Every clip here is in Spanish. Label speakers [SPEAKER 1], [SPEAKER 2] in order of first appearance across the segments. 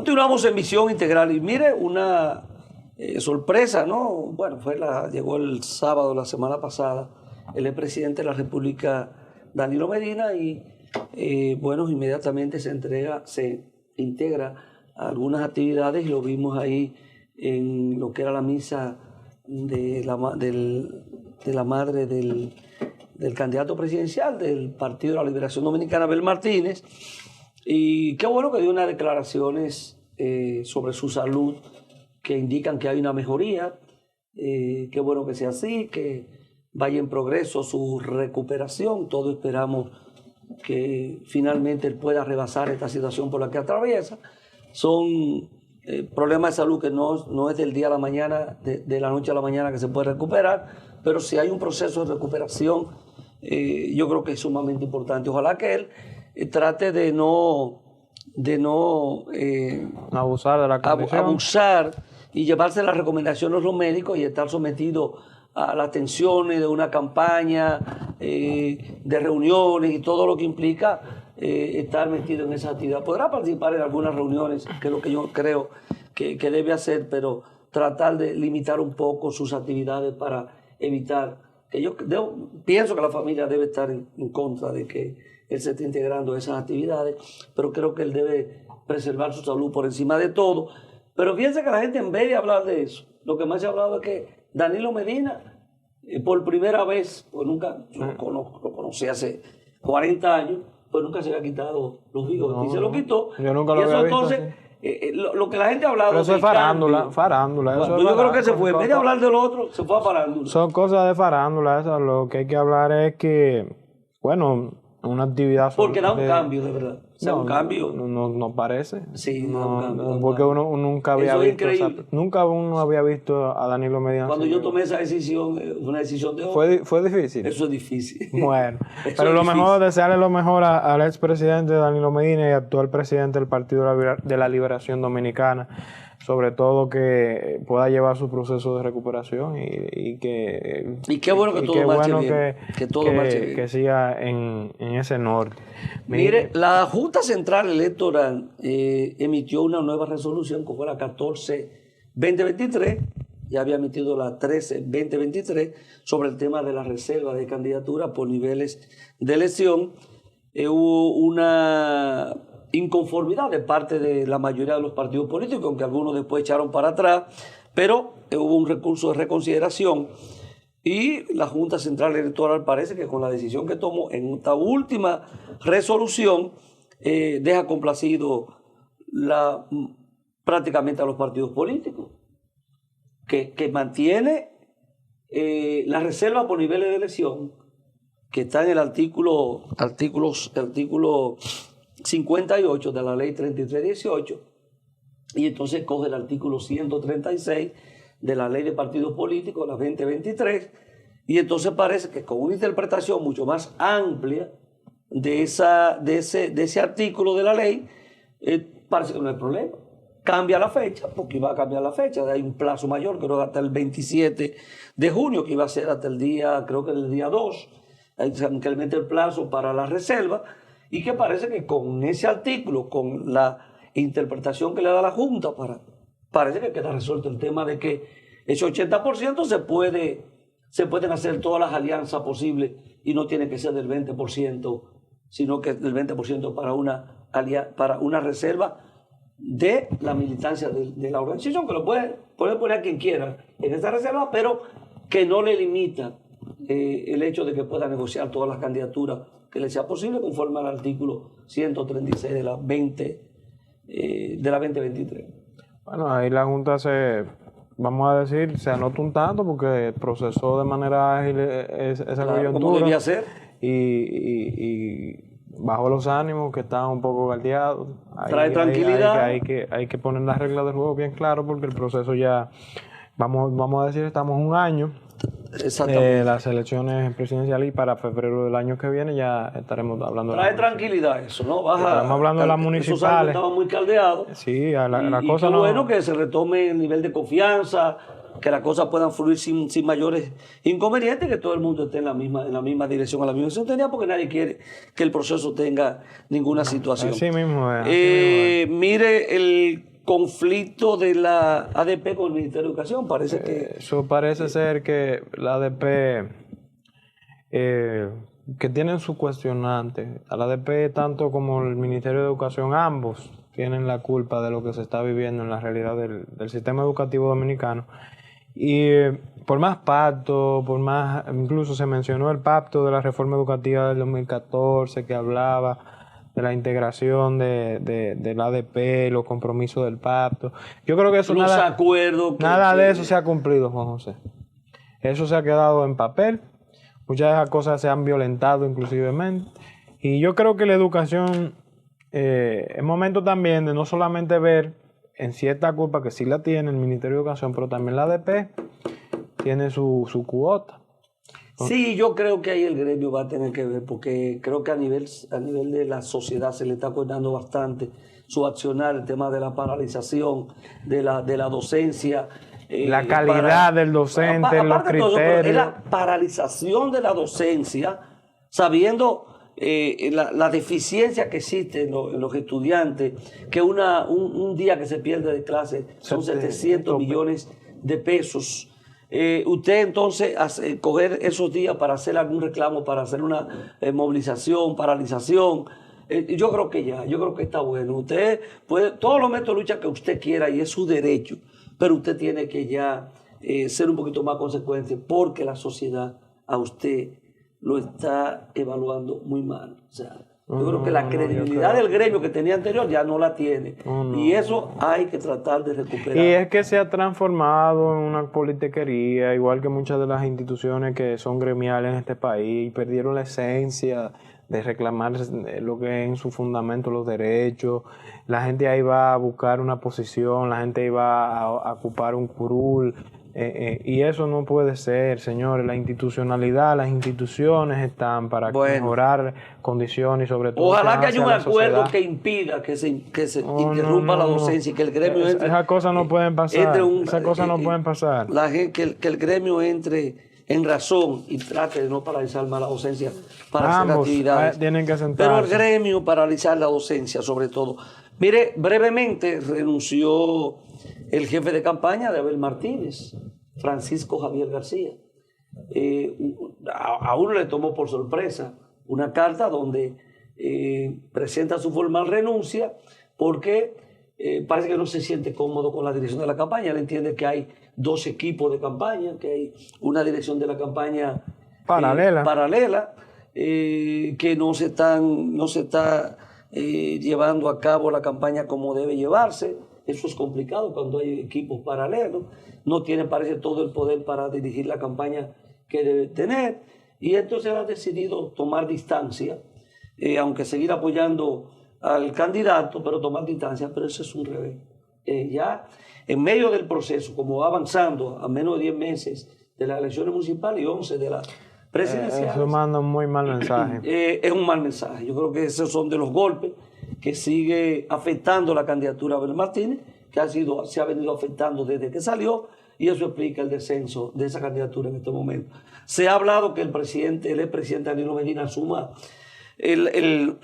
[SPEAKER 1] Continuamos en Visión Integral y mire una sorpresa, ¿no? Bueno, llegó el sábado, la semana pasada, el expresidente de la República, Danilo Medina, y bueno, inmediatamente se integra a algunas actividades y lo vimos ahí en lo que era la misa de la madre del candidato presidencial del Partido de la Liberación Dominicana, Abel Martínez. Y qué bueno que dio unas declaraciones sobre su salud que indican que hay una mejoría. Qué bueno que sea así, que vaya en progreso su recuperación. Todos esperamos que finalmente él pueda rebasar esta situación por la que atraviesa. Son problemas de salud que no es del día a la mañana, de la noche a la mañana que se puede recuperar, pero si hay un proceso de recuperación, yo creo que es sumamente importante. Ojalá que él trate de no
[SPEAKER 2] abusar de la condición.
[SPEAKER 1] Abusar y llevarse las recomendaciones de los médicos y estar sometido a las tensiones de una campaña, de reuniones y todo lo que implica estar metido en esa actividad. Podrá participar en algunas reuniones, que es lo que yo creo que debe hacer, pero tratar de limitar un poco sus actividades para evitar que pienso que la familia debe estar en contra de que él se esté integrando a esas actividades, pero creo que él debe preservar su salud por encima de todo. Pero fíjense que la gente, en vez de hablar de eso, lo que más se ha hablado es que Danilo Medina, por primera vez, pues nunca, yo lo conocí hace 40 años, pues nunca se había quitado los bigotes, y se lo quitó.
[SPEAKER 2] Yo nunca lo había visto.
[SPEAKER 1] Entonces, lo que la gente ha hablado...
[SPEAKER 2] Pero eso es farándula.
[SPEAKER 1] Bueno, yo creo que se fue, en vez de hablar de lo otro, se fue a farándula.
[SPEAKER 2] Son cosas de farándula, eso. Lo que hay que hablar es que, bueno, una actividad...
[SPEAKER 1] Porque da un cambio, de verdad. O sea, un cambio.
[SPEAKER 2] No parece.
[SPEAKER 1] Sí, da un cambio.
[SPEAKER 2] Porque uno nunca había visto... nunca uno había visto a Danilo Medina.
[SPEAKER 1] Cuando yo tomé esa decisión, una decisión de hoy.
[SPEAKER 2] ¿Fue difícil?
[SPEAKER 1] Eso es difícil.
[SPEAKER 2] Bueno, pero lo mejor, desearle lo mejor al expresidente Danilo Medina y actual presidente del Partido de la Liberación Dominicana. Sobre todo que pueda llevar su proceso de recuperación y que...
[SPEAKER 1] Y qué bueno que todo marche bien.
[SPEAKER 2] Que todo marche bien. Que siga en ese norte.
[SPEAKER 1] Mire, la Junta Central Electoral emitió una nueva resolución, que fue la 14-2023, ya había emitido la 13-2023, sobre el tema de la reserva de candidatura por niveles de elección. Hubo una inconformidad de parte de la mayoría de los partidos políticos, aunque algunos después echaron para atrás, pero hubo un recurso de reconsideración y la Junta Central Electoral parece que con la decisión que tomó en esta última resolución deja complacido prácticamente a los partidos políticos, que mantiene la reserva por niveles de elección, que está en el artículo 58 de la ley 3318, y entonces coge el artículo 136 de la ley de partidos políticos, la 2023, y entonces parece que con una interpretación mucho más amplia de ese artículo de la ley, parece que no hay problema. Cambia la fecha, porque iba a cambiar la fecha, hay un plazo mayor, creo que hasta el 27 de junio, que iba a ser hasta el día, creo que el día 2, incrementa el plazo para la reserva, y que parece que con ese artículo, con la interpretación que le da la Junta, parece que queda resuelto el tema de que ese 80% se pueden hacer todas las alianzas posibles y no tiene que ser del 20%, sino que del 20% para una reserva de la militancia de la organización, que lo puede poner a quien quiera en esa reserva, pero que no le limita el hecho de que pueda negociar todas las candidaturas que le sea posible conforme al artículo 136 de la 2023.
[SPEAKER 2] Bueno, ahí la Junta se anota un tanto porque procesó de manera ágil esa coyuntura.
[SPEAKER 1] Como debía ser.
[SPEAKER 2] Y bajó los ánimos que estaban un poco galdeados.
[SPEAKER 1] Trae tranquilidad.
[SPEAKER 2] Hay que poner las reglas del juego bien claro porque el proceso ya, vamos a decir, estamos un año.
[SPEAKER 1] Exactamente.
[SPEAKER 2] Las elecciones presidenciales, y para febrero del año que viene ya estaremos hablando.
[SPEAKER 1] Trae tranquilidad eso, ¿no?
[SPEAKER 2] Estamos hablando de las municipales.
[SPEAKER 1] Estaban muy caldeados.
[SPEAKER 2] Sí, la cosa
[SPEAKER 1] no.
[SPEAKER 2] no.
[SPEAKER 1] Bueno, que se retome el nivel de confianza, que las cosas puedan fluir sin mayores inconvenientes, que todo el mundo esté en la misma dirección, a la misma sintonía, porque nadie quiere que el proceso tenga ninguna situación.
[SPEAKER 2] Así mismo es.
[SPEAKER 1] Mire, conflicto de la ADP con el Ministerio de Educación. Parece que...
[SPEAKER 2] Eso parece ser que la ADP, que tienen su cuestionante, a la ADP tanto como el Ministerio de Educación, ambos tienen la culpa de lo que se está viviendo en la realidad del sistema educativo dominicano. Y por más pacto, incluso se mencionó el pacto de la reforma educativa del 2014 que hablaba de la integración del ADP, los compromisos del pacto. Yo creo que eso nada de eso se ha cumplido, Juan José. Eso se ha quedado en papel. Muchas de esas cosas se han violentado inclusivemente. Y yo creo que la educación es momento también de no solamente ver en cierta culpa que sí la tiene el Ministerio de Educación, pero también la ADP tiene su cuota.
[SPEAKER 1] Sí, yo creo que ahí el gremio va a tener que ver, porque creo que a nivel de la sociedad se le está cuestionando bastante su accionar, el tema de la paralización, de la docencia.
[SPEAKER 2] La calidad del docente, los criterios.
[SPEAKER 1] Es la paralización de la docencia, sabiendo la deficiencia que existe en los estudiantes, que un día que se pierde de clase son 700 millones de pesos. Usted entonces coger esos días para hacer algún reclamo, para hacer una movilización, paralización, yo creo que está bueno. Usted puede, todos los métodos de lucha que usted quiera y es su derecho, pero usted tiene que ya ser un poquito más consecuente, porque la sociedad a usted lo está evaluando muy mal. O sea, yo creo que la credibilidad del gremio que tenía anterior ya no la tiene. Y eso hay que tratar de recuperar.
[SPEAKER 2] Y es que se ha transformado en una politiquería, igual que muchas de las instituciones que son gremiales en este país, perdieron la esencia de reclamar lo que es en su fundamento los derechos. La gente ahí va a buscar una posición, la gente ahí va a ocupar un curul. Y eso no puede ser, señores. La institucionalidad, las instituciones están para mejorar condiciones y sobre todo...
[SPEAKER 1] Ojalá que haya un acuerdo que impida que se interrumpa la docencia y que el gremio entre...
[SPEAKER 2] Esas cosas no pueden pasar. Esas cosas no pueden pasar.
[SPEAKER 1] Que el gremio entre en razón y trate de no paralizar más la docencia para hacer actividades.
[SPEAKER 2] Tienen que sentarse.
[SPEAKER 1] Pero el gremio paralizar la docencia sobre todo. Mire, brevemente renunció el jefe de campaña de Abel Martínez, Francisco Javier García. A uno le tomó por sorpresa una carta donde presenta su formal renuncia porque parece que no se siente cómodo con la dirección de la campaña. Él entiende que hay dos equipos de campaña, que hay una dirección de la campaña paralela, que no se está llevando a cabo la campaña como debe llevarse. Eso es complicado cuando hay equipos paralelos. No tiene, parece, todo el poder para dirigir la campaña que debe tener. Y entonces ha decidido tomar distancia, aunque seguir apoyando al candidato, pero tomar distancia. Pero eso es un revés. Ya en medio del proceso, como va avanzando a menos de 10 meses de las elecciones municipales y 11 de las presidenciales.
[SPEAKER 2] Eso manda un muy mal mensaje.
[SPEAKER 1] Es un mal mensaje. Yo creo que esos son de los golpes que sigue afectando la candidatura de Abel Martínez, que se ha venido afectando desde que salió, y eso explica el descenso de esa candidatura en este momento. Se ha hablado que el expresidente Danilo Medina asuma el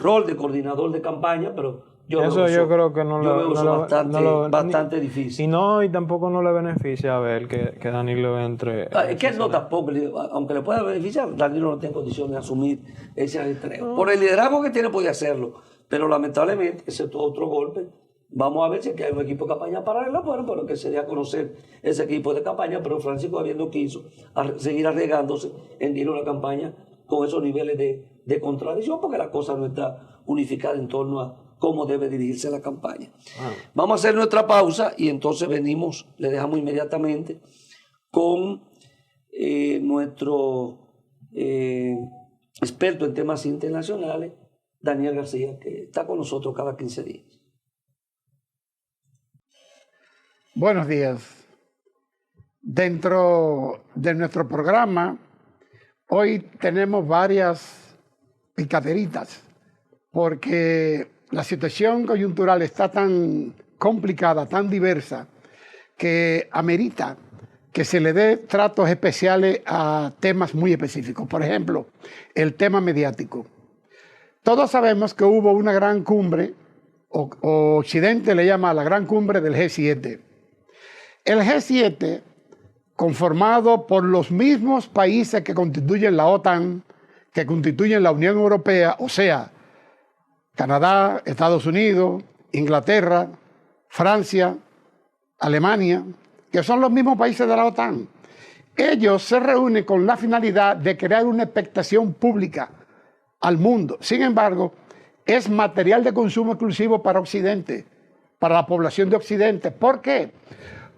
[SPEAKER 1] rol de coordinador de campaña, pero yo
[SPEAKER 2] creo que no lo
[SPEAKER 1] bastante difícil.
[SPEAKER 2] Y tampoco no le beneficia a ver que Danilo entre.
[SPEAKER 1] Es que no tampoco, aunque le pueda beneficiar, Danilo no tiene condiciones de asumir ese ajetreo. Por el liderazgo que tiene puede hacerlo, pero lamentablemente ese es otro golpe. Vamos a ver si es que hay un equipo de campaña paralelo, bueno, pero que se dé a conocer ese equipo de campaña, pero Francisco habiendo quiso seguir arriesgándose en dirigir la campaña con esos niveles de contradicción, porque la cosa no está unificada en torno a cómo debe dirigirse la campaña. Vamos a hacer nuestra pausa y entonces venimos, le dejamos inmediatamente con nuestro experto en temas internacionales, Daniel García, que está con nosotros cada 15 días.
[SPEAKER 3] Buenos días. Dentro de nuestro programa, hoy tenemos varias picaderitas, porque la situación coyuntural está tan complicada, tan diversa, que amerita que se le dé tratos especiales a temas muy específicos. Por ejemplo, el tema mediático. Todos sabemos que hubo una gran cumbre o Occidente le llama la gran cumbre del G7. El G7, conformado por los mismos países que constituyen la OTAN, que constituyen la Unión Europea, o sea, Canadá, Estados Unidos, Inglaterra, Francia, Alemania, que son los mismos países de la OTAN. Ellos se reúnen con la finalidad de crear una expectación pública al mundo. Sin embargo, es material de consumo exclusivo para Occidente, para la población de Occidente. ¿Por qué?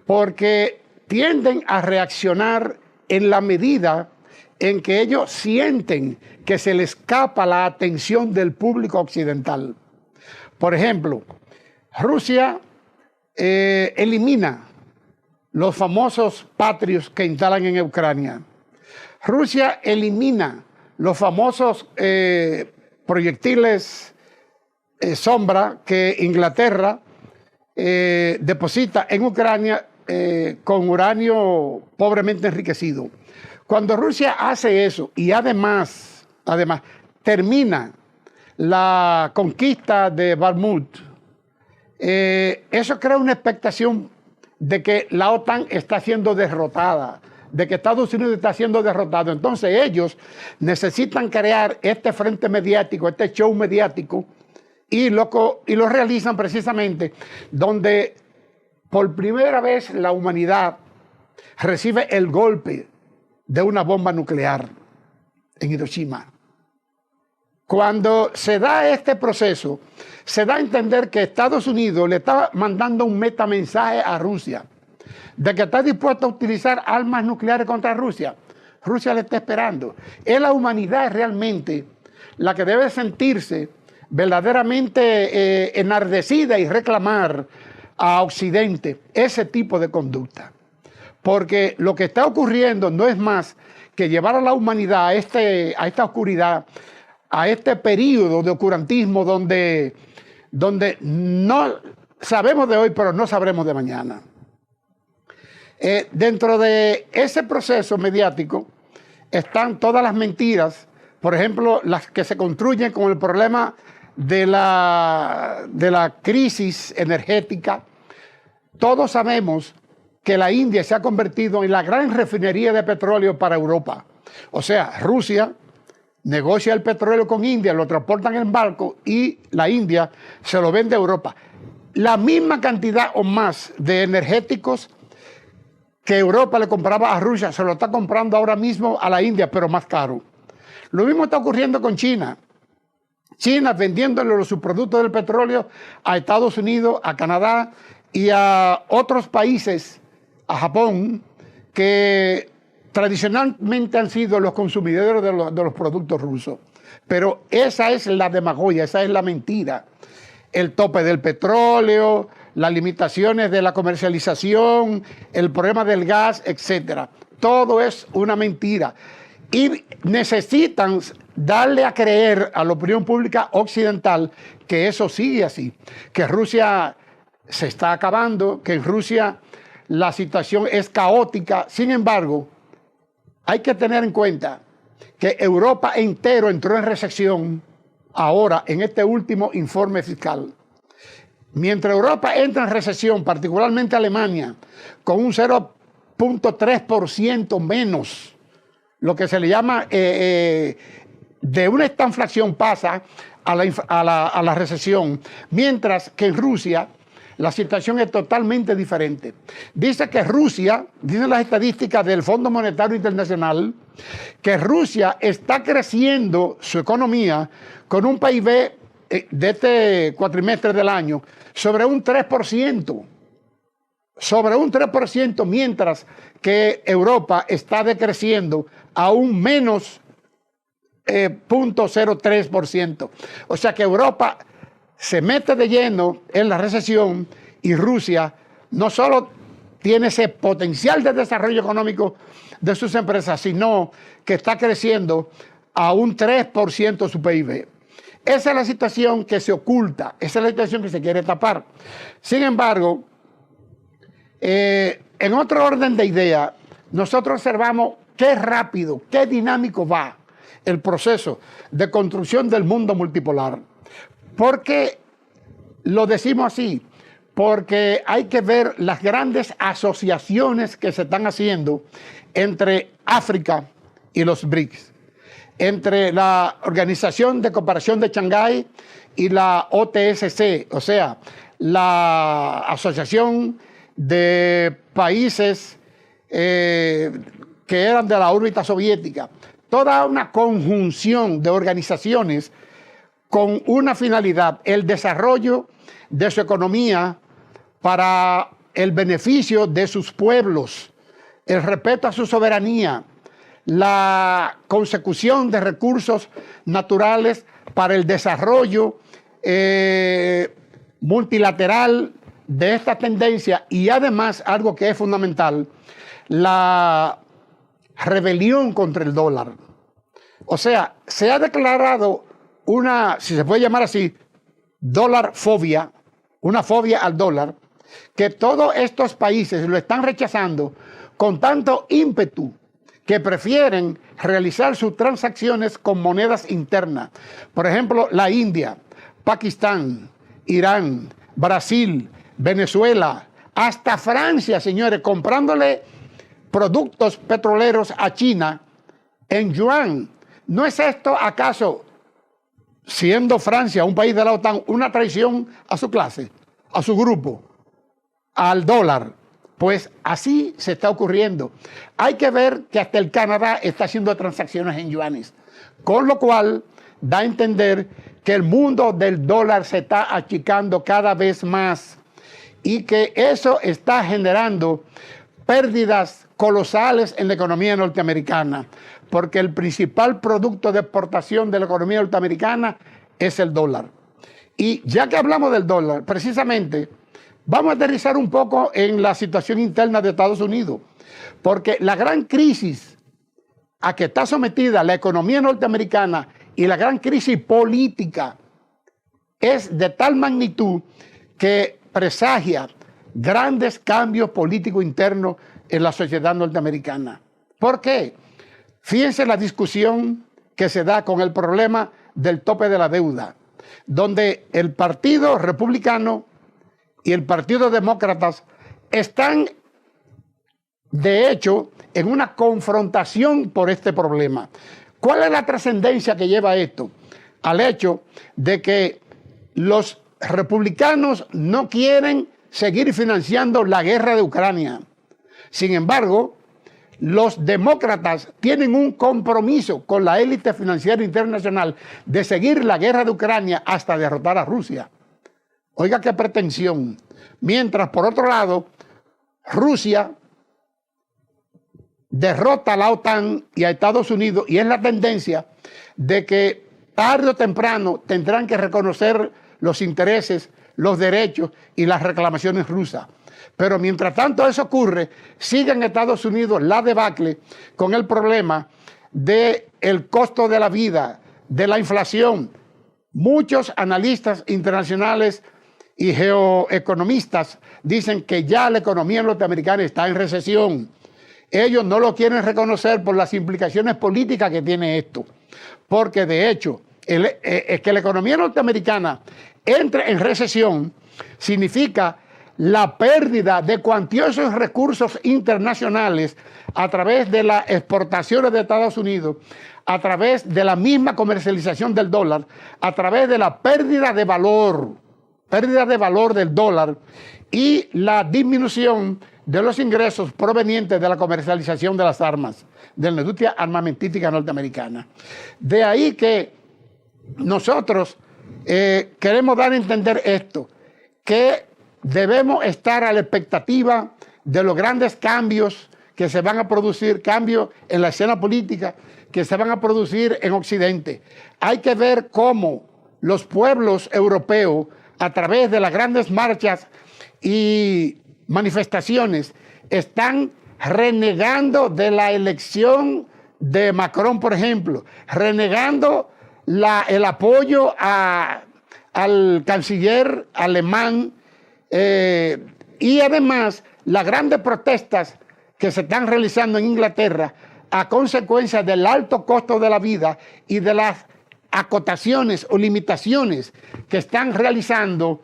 [SPEAKER 3] Porque tienden a reaccionar en la medida en que ellos sienten que se les escapa la atención del público occidental. Por ejemplo, Rusia elimina los famosos patrios que instalan en Ucrania. Rusia elimina los famosos proyectiles sombra que Inglaterra deposita en Ucrania con uranio pobremente enriquecido. Cuando Rusia hace eso y además termina la conquista de Bakhmut, eso crea una expectación de que la OTAN está siendo derrotada, de que Estados Unidos está siendo derrotado. Entonces ellos necesitan crear este frente mediático, este show mediático, y lo realizan precisamente donde por primera vez la humanidad recibe el golpe de una bomba nuclear en Hiroshima. Cuando se da este proceso, se da a entender que Estados Unidos le está mandando un metamensaje a Rusia, de que está dispuesto a utilizar armas nucleares contra Rusia. Rusia le está esperando. Es la humanidad realmente la que debe sentirse verdaderamente enardecida y reclamar a Occidente ese tipo de conducta. Porque lo que está ocurriendo no es más que llevar a la humanidad a esta oscuridad, a este periodo de oscurantismo donde no sabemos de hoy, pero no sabremos de mañana. Dentro de ese proceso mediático están todas las mentiras, por ejemplo, las que se construyen con el problema de la crisis energética. Todos sabemos que la India se ha convertido en la gran refinería de petróleo para Europa. O sea, Rusia negocia el petróleo con India, lo transportan en barco y la India se lo vende a Europa. La misma cantidad o más de energéticos que Europa le compraba a Rusia, se lo está comprando ahora mismo a la India, pero más caro. Lo mismo está ocurriendo con China. China vendiéndole los subproductos del petróleo a Estados Unidos, a Canadá y a otros países, a Japón, que tradicionalmente han sido los consumidores de los productos rusos. Pero esa es la demagogia, esa es la mentira. El tope del petróleo, las limitaciones de la comercialización, el problema del gas, etc. Todo es una mentira. Y necesitan darle a creer a la opinión pública occidental que eso sigue así, que Rusia se está acabando, que en Rusia la situación es caótica. Sin embargo, hay que tener en cuenta que Europa entero entró en recesión ahora en este último informe fiscal. Mientras Europa entra en recesión, particularmente Alemania, con un 0.3% menos, lo que se le llama de una estanflación pasa a la recesión, mientras que en Rusia la situación es totalmente diferente. Dice que Rusia, dicen las estadísticas del Fondo Monetario Internacional, que Rusia está creciendo su economía con un PIB de este cuatrimestre del año sobre un 3%. Sobre un 3%, mientras que Europa está decreciendo a un menos 0.03%. O sea que Europa se mete de lleno en la recesión y Rusia no solo tiene ese potencial de desarrollo económico de sus empresas, sino que está creciendo a un 3% su PIB. Esa es la situación que se oculta, esa es la situación que se quiere tapar. Sin embargo, en otro orden de ideas, nosotros observamos qué rápido, qué dinámico va el proceso de construcción del mundo multipolar. Porque lo decimos así porque hay que ver las grandes asociaciones que se están haciendo entre África y los BRICS, entre la Organización de Cooperación de Shanghái y la OTSC, o sea, la Asociación de Países que eran de la órbita soviética. Toda una conjunción de organizaciones con una finalidad, el desarrollo de su economía para el beneficio de sus pueblos, el respeto a su soberanía, la consecución de recursos naturales para el desarrollo multilateral de esta tendencia y además, algo que es fundamental, la rebelión contra el dólar. O sea, se ha declarado una, si se puede llamar así, dólar fobia, una fobia al dólar, que todos estos países lo están rechazando con tanto ímpetu que prefieren realizar sus transacciones con monedas internas. Por ejemplo, la India, Pakistán, Irán, Brasil, Venezuela, hasta Francia, señores, comprándole productos petroleros a China en yuan. ¿No es esto acaso, siendo Francia un país de la OTAN, una traición a su clase, a su grupo, al dólar? Pues así se está ocurriendo. Hay que ver que hasta el Canadá está haciendo transacciones en yuanes, con lo cual da a entender que el mundo del dólar se está achicando cada vez más y que eso está generando pérdidas colosales en la economía norteamericana, porque el principal producto de exportación de la economía norteamericana es el dólar. Y ya que hablamos del dólar, precisamente, vamos a aterrizar un poco en la situación interna de Estados Unidos, porque la gran crisis a que está sometida la economía norteamericana y la gran crisis política es de tal magnitud que presagia grandes cambios políticos internos en la sociedad norteamericana. ¿Por qué? Fíjense la discusión que se da con el problema del tope de la deuda, donde el Partido Republicano y el Partido Demócrata están, de hecho, en una confrontación por este problema. ¿Cuál es la trascendencia que lleva esto? Al hecho de que los republicanos no quieren seguir financiando la guerra de Ucrania. Sin embargo, los demócratas tienen un compromiso con la élite financiera internacional de seguir la guerra de Ucrania hasta derrotar a Rusia. Oiga qué pretensión. Mientras, por otro lado, Rusia derrota a la OTAN y a Estados Unidos, y es la tendencia de que tarde o temprano tendrán que reconocer los intereses, los derechos y las reclamaciones rusas. Pero mientras tanto eso ocurre, sigue en Estados Unidos la debacle con el problema del costo de la vida, de la inflación. Muchos analistas internacionales y geoeconomistas dicen que ya la economía norteamericana está en recesión. Ellos no lo quieren reconocer por las implicaciones políticas que tiene esto. Porque de hecho, que la economía norteamericana entre en recesión significa la pérdida de cuantiosos recursos internacionales a través de las exportaciones de Estados Unidos, a través de la misma comercialización del dólar, a través de la pérdida de valor del dólar y la disminución de los ingresos provenientes de la comercialización de las armas, de la industria armamentística norteamericana. De ahí que nosotros queremos dar a entender esto, que debemos estar a la expectativa de los grandes cambios que se van a producir, cambios en la escena política que se van a producir en Occidente. Hay que ver cómo los pueblos europeos, a través de las grandes marchas y manifestaciones, están renegando de la elección de Macron, por ejemplo, renegando el apoyo al canciller alemán, y además las grandes protestas que se están realizando en Inglaterra a consecuencia del alto costo de la vida y de las acotaciones o limitaciones que están realizando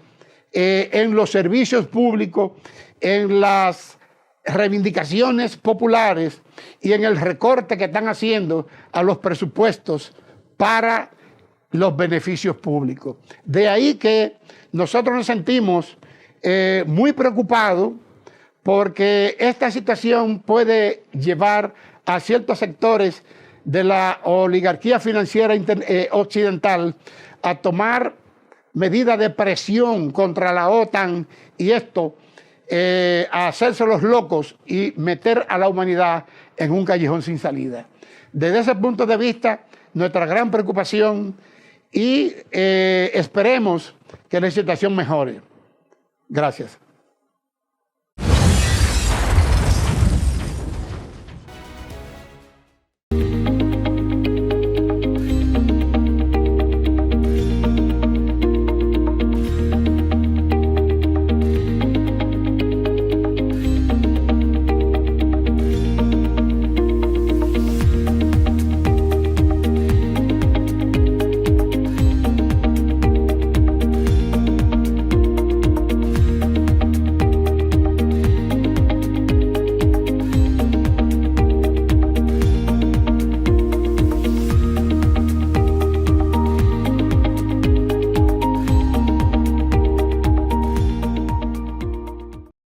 [SPEAKER 3] en los servicios públicos, en las reivindicaciones populares y en el recorte que están haciendo a los presupuestos para los beneficios públicos. De ahí que nosotros nos sentimos muy preocupados porque esta situación puede llevar a ciertos sectores de la oligarquía financiera occidental a tomar medidas de presión contra la OTAN y esto a hacerse los locos y meter a la humanidad en un callejón sin salida. Desde ese punto de vista, nuestra gran preocupación y esperemos que la situación mejore. Gracias.